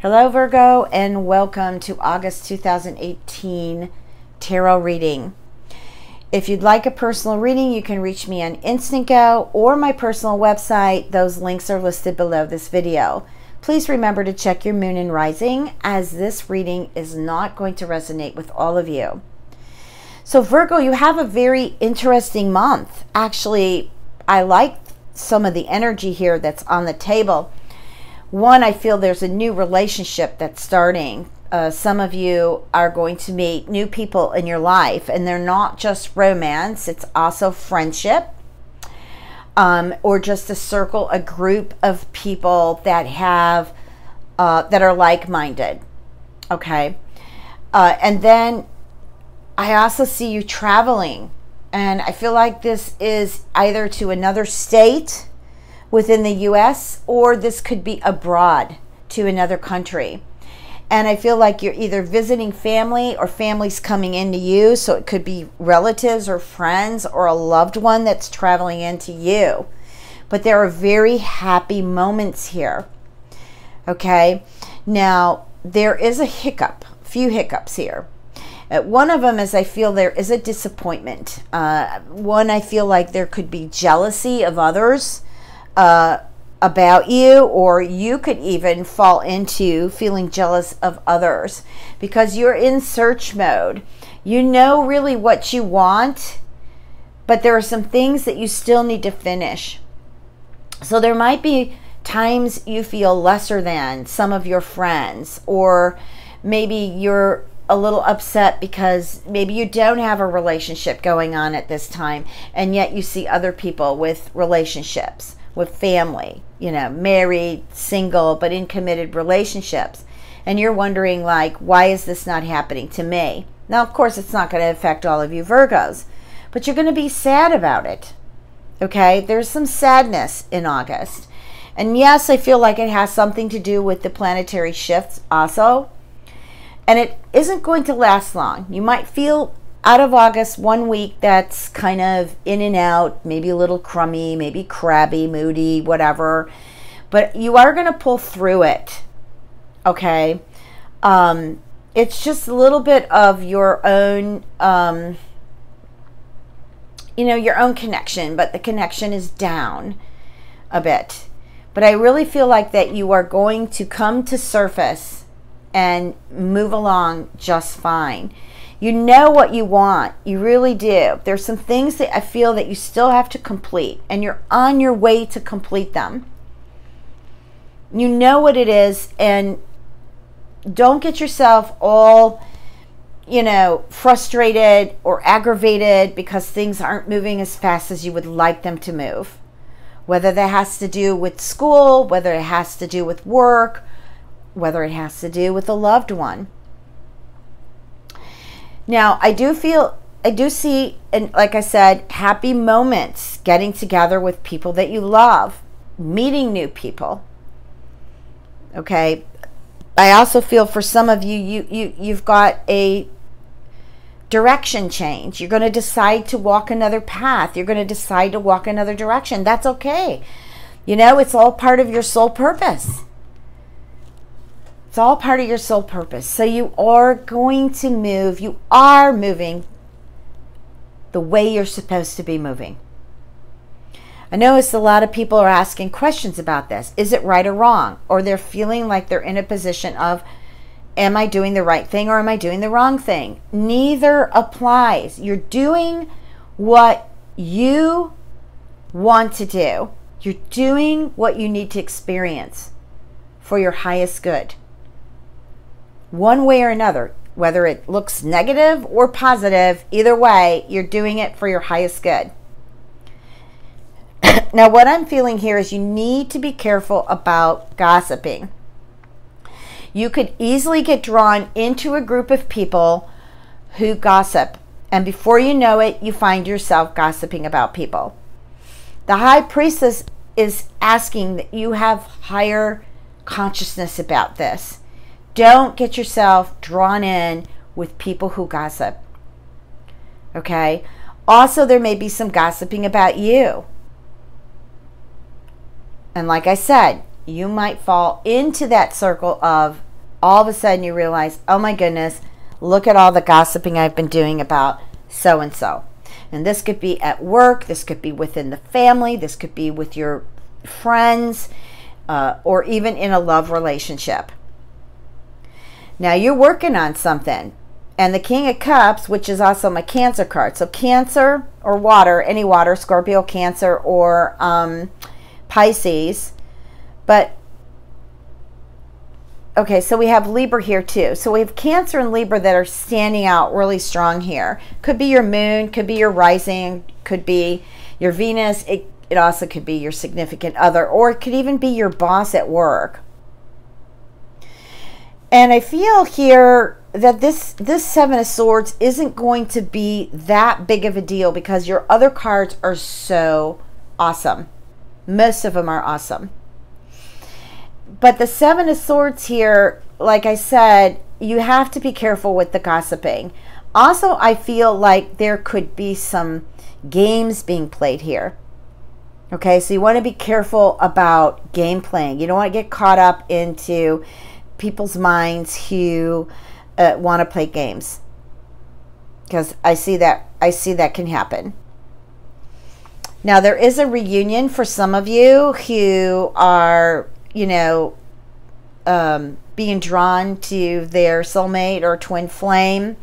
Hello Virgo, and welcome to August 2018 tarot reading. If you'd like a personal reading, you can reach me on Instant Go or my personal website. Those links are listed below this video. Please remember to check your moon and rising, as this reading is not going to resonate with all of you. So Virgo, you have a very interesting month. Actually, I like some of the energy here that's on the table. One, I feel there's a new relationship that's starting. Some of you are going to meet new people in your life, and they're not just romance, it's also friendship, or just a circle, a group of people that have that are like-minded. Okay, and then I also see you traveling, and I feel like this is either to another state within the US, or this could be abroad to another country. And I feel like you're either visiting family or family's coming into you. So it could be relatives or friends or a loved one that's traveling into you. But there are very happy moments here. Okay. Now, there is a hiccup, a few hiccups here. One of them is I feel there is a disappointment. One, I feel like there could be jealousy of others about you, or you could even fall into feeling jealous of others because you're in search mode. You know really what you want, but there are some things that you still need to finish. So there might be times you feel lesser than some of your friends, or maybe you're a little upset because maybe you don't have a relationship going on at this time, and yet you see other people with relationships, with family, you know, married, single, but in committed relationships. And you're wondering, like, why is this not happening to me? Now, of course, it's not going to affect all of you Virgos, but you're going to be sad about it. Okay? There's some sadness in August. And yes, I feel like it has something to do with the planetary shifts also. And it isn't going to last long. You might feel out of August 1 week that's kind of in and out, maybe a little crummy, maybe crabby, moody, whatever. But you are going to pull through it, okay? It's just a little bit of your own, you know, your own connection, but the connection is down a bit. But I really feel like that you are going to come to surface and move along just fine. You know what you want. You really do. There's some things that I feel that you still have to complete, and you're on your way to complete them. You know what it is, and don't get yourself all, you know, frustrated or aggravated because things aren't moving as fast as you would like them to move. Whether that has to do with school, whether it has to do with work, whether it has to do with a loved one. Now, I do see, and like I said, happy moments, getting together with people that you love, meeting new people. Okay. I also feel for some of you, you've got a direction change. You're going to decide to walk another path. You're going to decide to walk another direction. That's okay. You know, it's all part of your soul purpose. It's all part of your soul purpose. So you are going to move. You are moving the way you're supposed to be moving. I notice a lot of people are asking questions about this. Is it right or wrong? Or they're feeling like they're in a position of, am I doing the right thing or am I doing the wrong thing? Neither applies. You're doing what you want to do. You're doing what you need to experience for your highest good. One way or another, whether it looks negative or positive, either way, you're doing it for your highest good. Now, what I'm feeling here is you need to be careful about gossiping. You could easily get drawn into a group of people who gossip, and before you know it, you find yourself gossiping about people. The High Priestess is asking that you have higher consciousness about this. Don't get yourself drawn in with people who gossip. Okay? Also, there may be some gossiping about you. And like I said, you might fall into that circle of all of a sudden you realize, oh my goodness, look at all the gossiping I've been doing about so-and-so. And this could be at work, this could be within the family, this could be with your friends, or even in a love relationship. Now you're working on something. And the King of Cups, which is also my Cancer card. So Cancer or water, any water, Scorpio, Cancer, or Pisces. But, okay, so we have Libra here too. So we have Cancer and Libra that are standing out really strong here. Could be your moon, could be your rising, could be your Venus. It also could be your significant other, or it could even be your boss at work. And I feel here that this Seven of Swords isn't going to be that big of a deal because your other cards are so awesome. Most of them are awesome. But the Seven of Swords here, like I said, you have to be careful with the gossiping. Also, I feel like there could be some games being played here. Okay, so you want to be careful about game playing. You don't want to get caught up into people's minds who want to play games, because I see that can happen. Now there is a reunion for some of you who are, you know, being drawn to their soulmate or twin flame.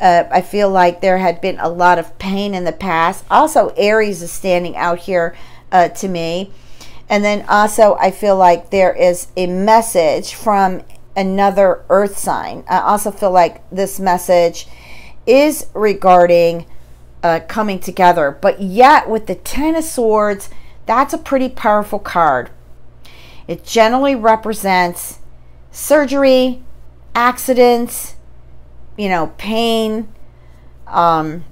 I feel like there had been a lot of pain in the past. Also, Aries is standing out here to me. And then also I feel like there is a message from another earth sign. I also feel like this message is regarding coming together. But yet with the Ten of Swords, that's a pretty powerful card. It generally represents surgery, accidents, you know, pain of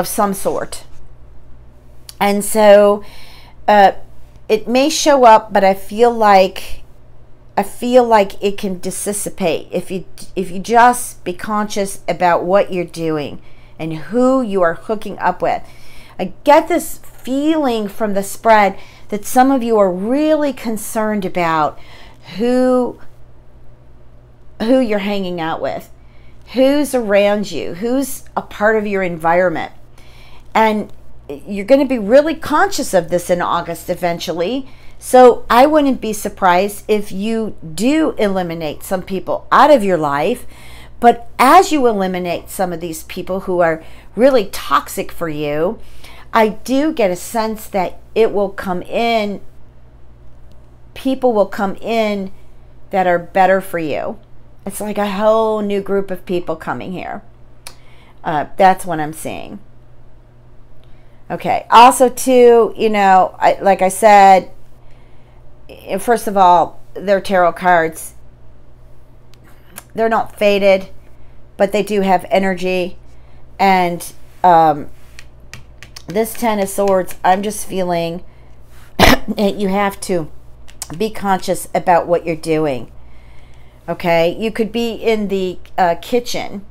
some sort. And so it may show up, but I feel like it can dissipate if you just be conscious about what you're doing and who you are hooking up with. I get this feeling from the spread that some of you are really concerned about who you're hanging out with, who's around you, who's a part of your environment. And you're going to be really conscious of this in August eventually. So I wouldn't be surprised if you do eliminate some people out of your life. But as you eliminate some of these people who are really toxic for you, I do get a sense that it will come in, people will come in that are better for you. It's like a whole new group of people coming here. That's what I'm seeing. Okay. Also, too, you know, like I said, first of all, they're tarot cards. They're not faded, but they do have energy. And this Ten of Swords, I'm just feeling that you have to be conscious about what you're doing. Okay, you could be in the kitchen,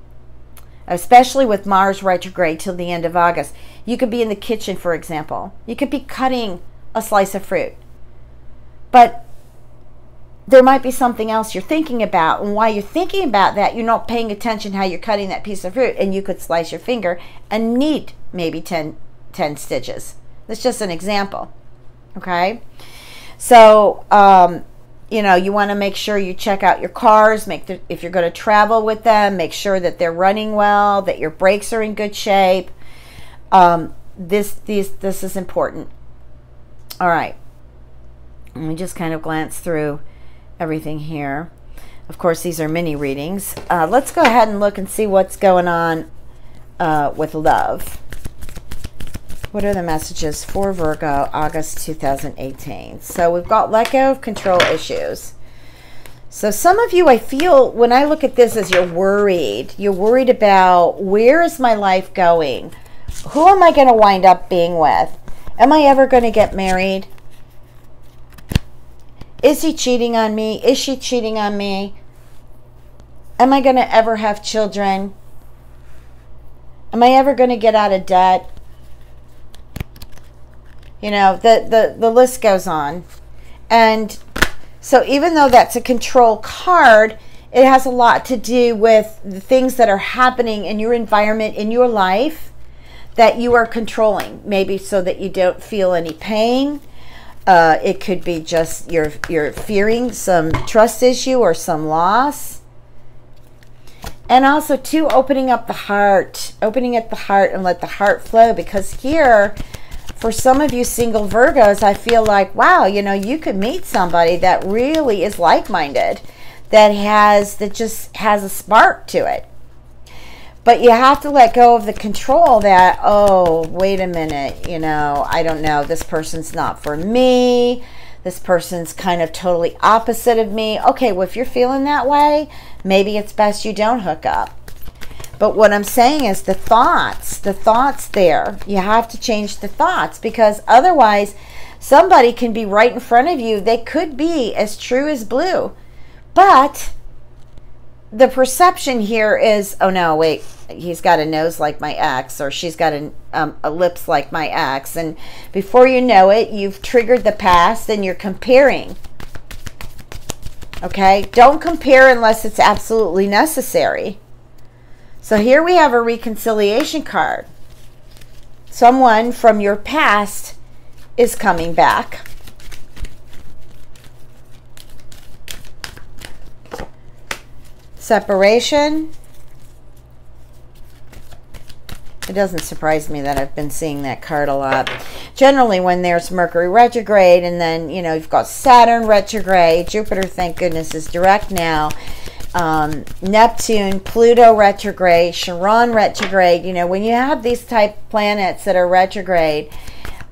especially with Mars retrograde till the end of August. You could be in the kitchen, for example. You could be cutting a slice of fruit. But there might be something else you're thinking about. And while you're thinking about that, you're not paying attention how you're cutting that piece of fruit. And you could slice your finger and need maybe 10 stitches. That's just an example. Okay? So, you know, you want to make sure you check out your cars. If you're going to travel with them, make sure that they're running well, that your brakes are in good shape. This is important. All right. Let me just kind of glance through everything here. Of course, these are mini readings. Let's go ahead and look and see what's going on with love. What are the messages for Virgo, August 2018? So we've got let go of control issues. So some of you, I feel, when I look at this, as you're worried. You're worried about, where is my life going? Who am I going to wind up being with? Am I ever going to get married? Is he cheating on me? Is she cheating on me? Am I going to ever have children? Am I ever going to get out of debt? You know, the list goes on. And so even though that's a control card, It has a lot to do with the things that are happening in your environment, in your life, that you are controlling, maybe so that you don't feel any pain. It could be just you're fearing some trust issue or some loss. And also, too, opening up the heart. Opening up the heart and let the heart flow. Because here, for some of you single Virgos, I feel like, wow, you know, you could meet somebody that really is like-minded. That just has a spark to it. But you have to let go of the control that, oh, wait a minute, you know, I don't know, this person's not for me. This person's kind of totally opposite of me. Okay, well, if you're feeling that way, maybe it's best you don't hook up. But what I'm saying is the thoughts there, you have to change the thoughts, because otherwise somebody can be right in front of you. They could be as true as blue. But the perception here is, oh no, wait, he's got a nose like my ex, or she's got a lips like my ex. And before you know it, you've triggered the past and you're comparing. Okay? Don't compare unless it's absolutely necessary. So here we have a reconciliation card. Someone from your past is coming back. Separation. It doesn't surprise me that I've been seeing that card a lot. Generally, when there's Mercury retrograde, and then, you know, you've got Saturn retrograde, Jupiter, thank goodness, is direct now, Neptune, Pluto retrograde, Chiron retrograde. You know, when you have these type planets that are retrograde,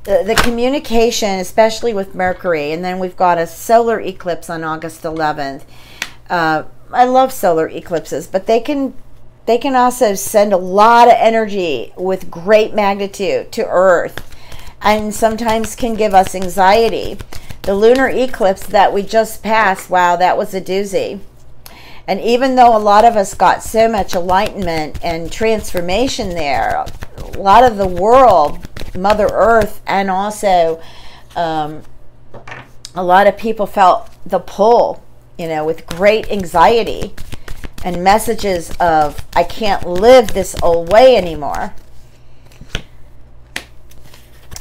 the communication, especially with Mercury, and then we've got a solar eclipse on August 11th. I love solar eclipses, but they can also send a lot of energy with great magnitude to Earth, and sometimes can give us anxiety. The lunar eclipse that we just passed, wow, that was a doozy. And even though a lot of us got so much enlightenment and transformation there, a lot of the world, Mother Earth, and also a lot of people felt the pull, you know, with great anxiety and messages of, I can't live this old way anymore.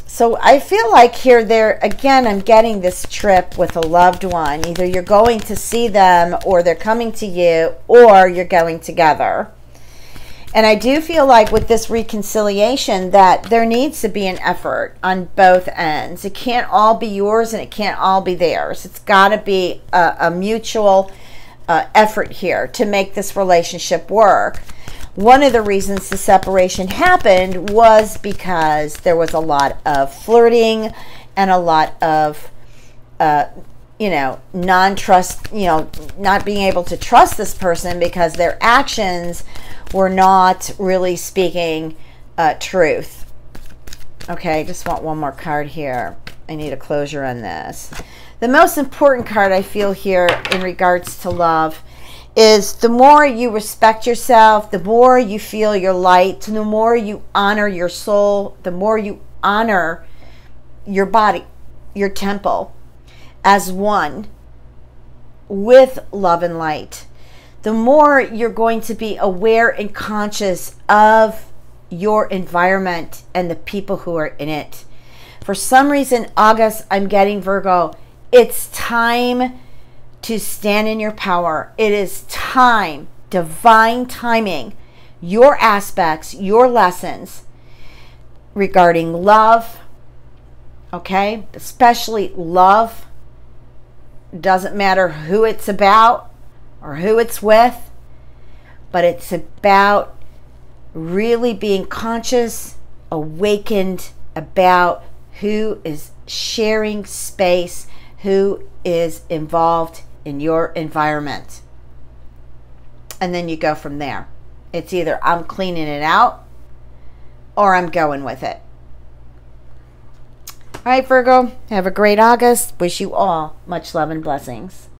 So I feel like here, again, I'm getting this trip with a loved one. Either you're going to see them, or they're coming to you, or you're going together. And I do feel like with this reconciliation that there needs to be an effort on both ends. It can't all be yours and it can't all be theirs. It's got to be a mutual effort here to make this relationship work. One of the reasons the separation happened was because there was a lot of flirting and a lot of, you know, non-trust, you know, not being able to trust this person because their actions were not really speaking truth. Okay, just want one more card here. I need a closure on this. The most important card I feel here in regards to love is the more you respect yourself, the more you feel your light, the more you honor your soul, the more you honor your body, your temple, as one with love and light, the more you're going to be aware and conscious of your environment and the people who are in it. For some reason, August, I'm getting Virgo, it's time to stand in your power. It is time, divine timing, your aspects, your lessons regarding love, okay? Especially love. Doesn't matter who it's about or who it's with, but it's about really being conscious, awakened about who is sharing space, who is involved in your environment. And then you go from there. It's either I'm cleaning it out or I'm going with it. All right, Virgo, have a great August. Wish you all much love and blessings.